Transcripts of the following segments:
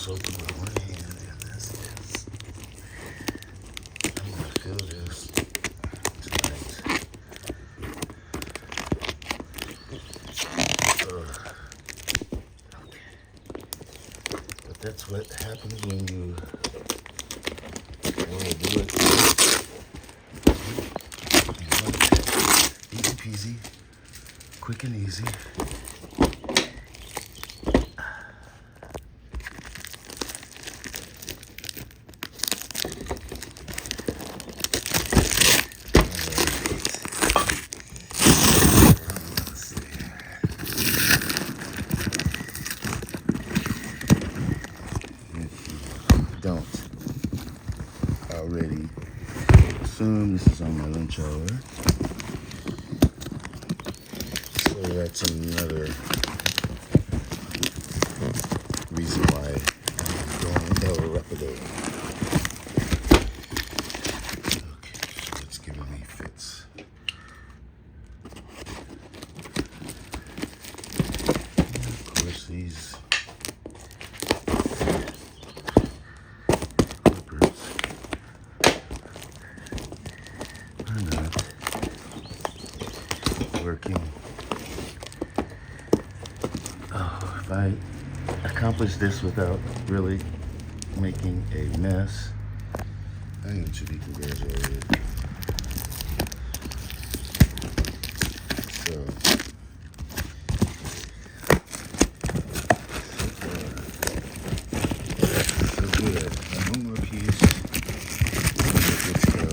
this open with one hand, and this is. I'm gonna fill this tonight. Okay. But that's what happens when you want to do it. Easy peasy, quick and easy. Don't already assume this is on my lunch hour. So that's another reason why I'm going El Rapido. Okay, so it's giving me fits. And of course, these working. Oh, if I accomplish this without really making a mess, I think it should be congratulated. So good. One more piece. Let's go.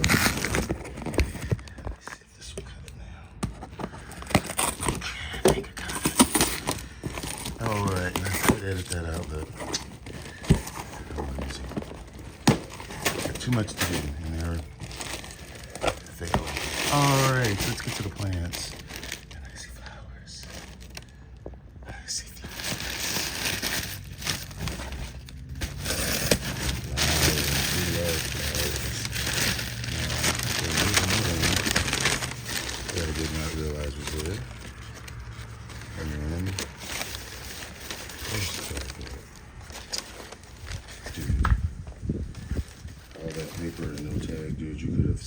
Alright, I could edit that out, but got too much to do in there. Fail. Alright, so let's get to the plants. And I see flowers. I see flowers. We love flowers. Now, there's another one that I did not realize was there. And then dude, all that paper and no tag, dude, you could have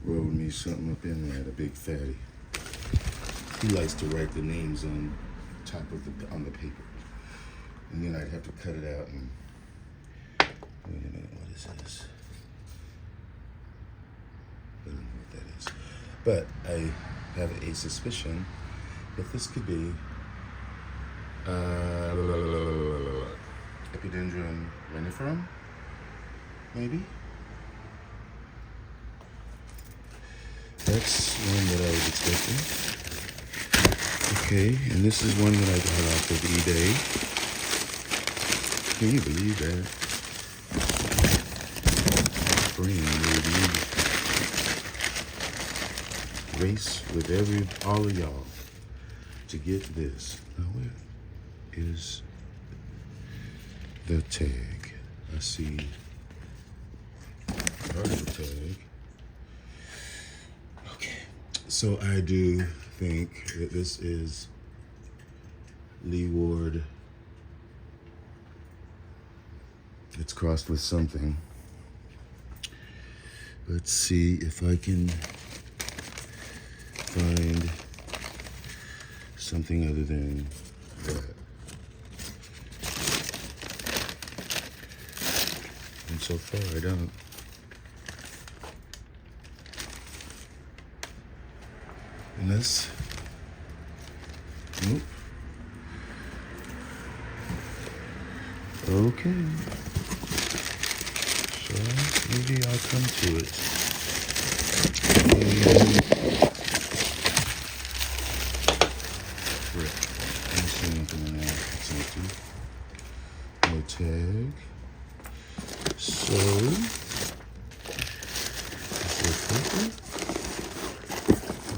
rolled me something up in there, a big fatty. He likes to write the names on top of on the paper, and then I'd have to cut it out and wait a minute, what is this? I don't know what that is, but I have a suspicion that this could be Epidendrum reniferum, maybe? That's one that I was expecting. Okay, and this is one that I got off of eBay. Can you believe that? Spring, maybe. Race with all of y'all to get this. Now where is the tag? I see part of the tag. Okay, so I do think that this is Leeward. It's crossed with something. Let's see if I can find something other than that. And so far, I don't. And this, nope. Okay. So maybe I'll come to it. Let me see anything in there. It's empty. No tag. So, is there paper?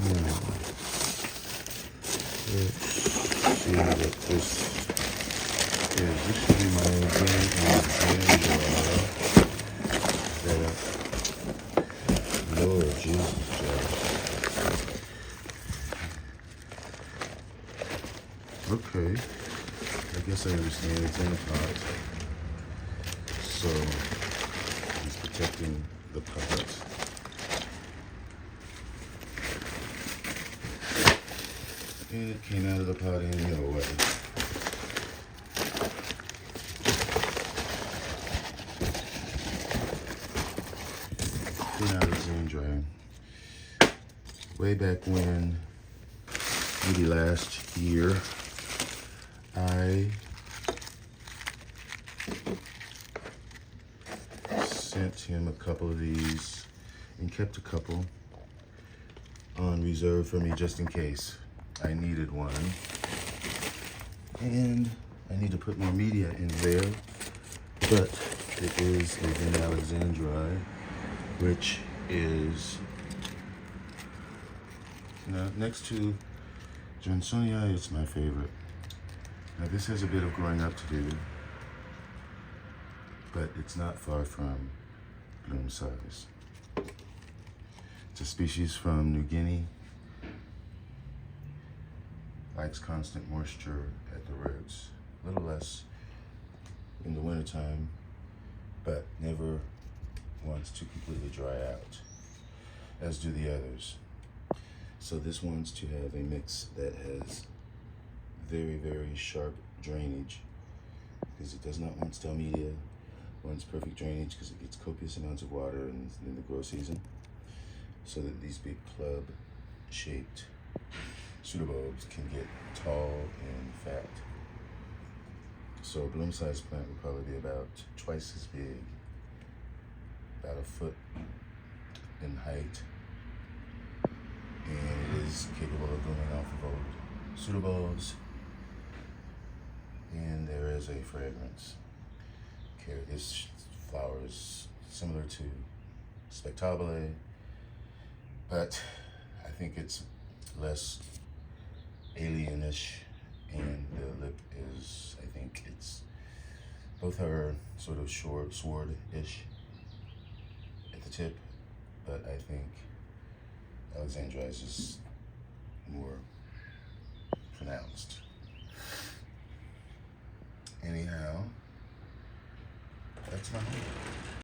No. Let's see what this is. This should be my game setup. Lord Jesus, Josh. Okay. I guess I understand. It's in a pot. So he's protecting the pot. And it came out of the pot anyway. Clean Alexandria. Way back when, maybe last year, I sent him a couple of these and kept a couple on reserve for me just in case I needed one. And I need to put more media in there, but it is a Van Alexandri, which is next to Johnsonia. It's my favorite. Now this has a bit of growing up to do, but it's not far from bloom size. It's a species from New Guinea. Likes constant moisture at the roots. A little less in the wintertime, but never wants to completely dry out, as do the others. So this wants to have a mix that has very, very sharp drainage, because it does not want stale media. It wants perfect drainage because it gets copious amounts of water in the grow season, so that these big club-shaped pseudobulbs can get tall and fat. So a bloom-sized plant would probably be about twice as big, about a foot in height, and it is capable of blooming off of old pseudobulbs, and there is a fragrance. Okay, this flower is similar to Spectabile, but I think it's less alienish, and the lip is, I think it's, both are sort of short, sword-ish at the tip, but I think Alexandri's is more pronounced. Anyhow, that's my home.